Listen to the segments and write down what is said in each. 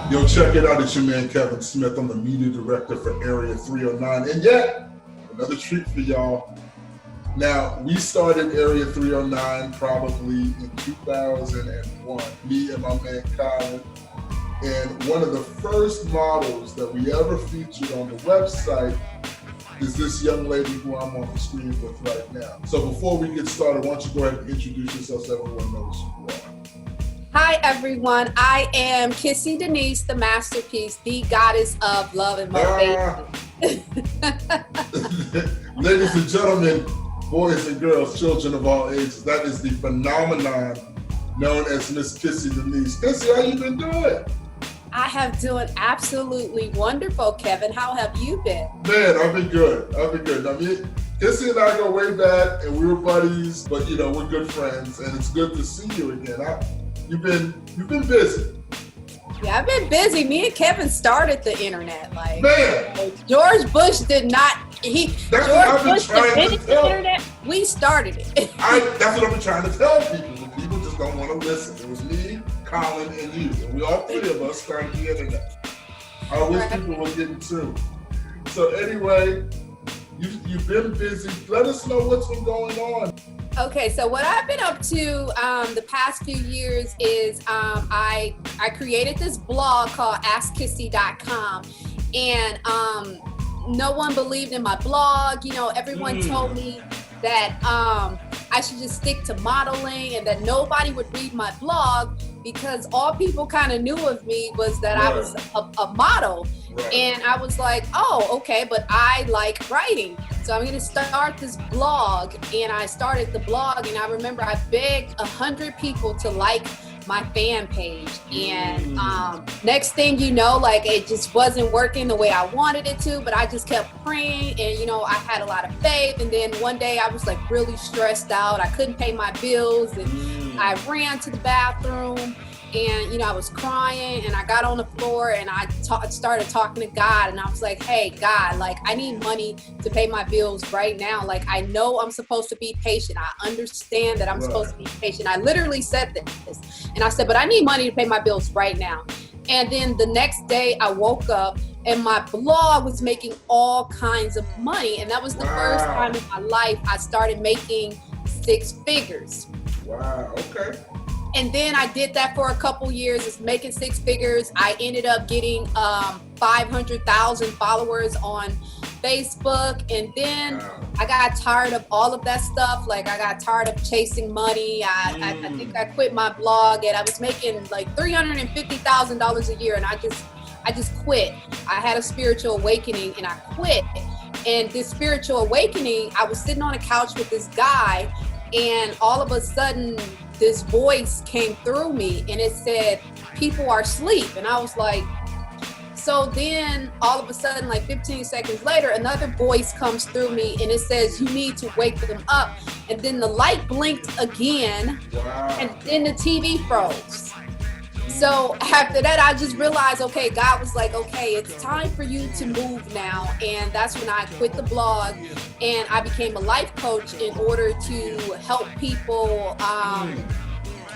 Yo, check it out. It's your man, Kevin Smith. I'm the media director for Area 309. And yet, another treat for y'all. Now, we started Area 309 probably in 2001, me and my man, Colin. And one of the first models that we ever featured on the website is this young lady who I'm on the screen with right now. So before we get started, why don't you go ahead and introduce yourself so everyone knows who you are. Hi everyone, I am Kissy Denise, the masterpiece, the goddess of love and motivation. Ladies and gentlemen, boys and girls, children of all ages, that is the phenomenon known as Miss Kissy Denise. Kissy, how you been doing? I have doing absolutely wonderful, Kevin. How have you been? Man, I've been good. I mean, Kissy and I go way back and we were buddies, but you know, we're good friends and it's good to see you again. You've been busy. Yeah, I've been busy. Me and Kevin started the internet. Like, man, George Bush did not. George Bush invented the internet. We started it. That's what I've been trying to tell people. But people just don't want to listen. It was me, Colin, and you, and we all three of us started the internet. I wish people were getting tuned. So anyway, you've been busy. Let us know what's been going on. Okay, so what I've been up to the past few years is I created this blog called AskKissy.com, and no one believed in my blog. You know, everyone told me that I should just stick to modeling and that nobody would read my blog because all people kind of knew of me was that I was a model. Right. And I was like, oh, okay, but I like writing. So I'm gonna start this blog, and I started the blog, and I remember I begged 100 people to like my fan page, and next thing you know, like it just wasn't working the way I wanted it to, but I just kept praying, and you know, I had a lot of faith, and then one day I was like really stressed out. I couldn't pay my bills, and I ran to the bathroom, and you know, I was crying, and I got on the floor, and I started talking to God, and I was like, hey God, like I need money to pay my bills right now. Like I know I'm supposed to be patient. I understand that I'm supposed to be patient. I literally said this, and I said, but I need money to pay my bills right now. And then the next day I woke up and my blog was making all kinds of money, and that was the first time in my life I started making 6 figures. Wow, okay. And then I did that for a couple years, just making 6 figures. I ended up getting 500,000 followers on Facebook. And then I got tired of all of that stuff. Like I got tired of chasing money. I think I quit my blog, and I was making like $350,000 a year. And I just quit. I had a spiritual awakening and I quit. And this spiritual awakening, I was sitting on a couch with this guy, and all of a sudden, this voice came through me and it said, people are asleep. And I was like, so then all of a sudden, like 15 seconds later, another voice comes through me and it says, you need to wake them up. And then the light blinked again, and then the TV froze. So after that, I just realized, okay, God was like, okay, it's time for you to move now. And that's when I quit the blog and I became a life coach in order to help people,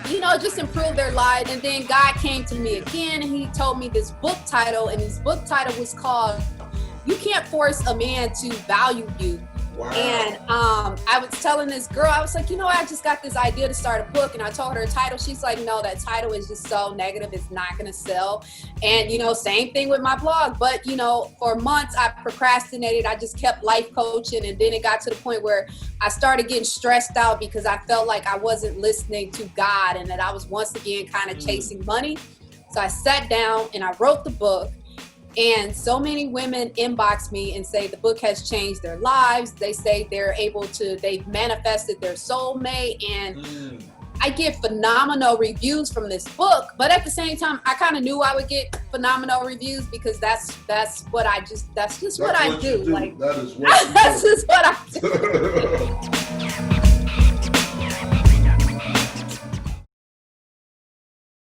you know, just improve their lives. And then God came to me again and he told me this book title, and this book title was called, You Can't Force a Man to Value You. Wow. And I was telling this girl, I was like, you know, I just got this idea to start a book, and I told her a title. She's like, no, that title is just so negative. It's not going to sell. And, you know, same thing with my blog. But, you know, for months I procrastinated. I just kept life coaching. And then it got to the point where I started getting stressed out because I felt like I wasn't listening to God and that I was once again kind of chasing money. So I sat down and I wrote the book. And so many women inbox me and say the book has changed their lives. They say they've manifested their soulmate. And I get phenomenal reviews from this book. But at the same time, I kind of knew I would get phenomenal reviews because that's just what I do. Like, that is what that's just what I do.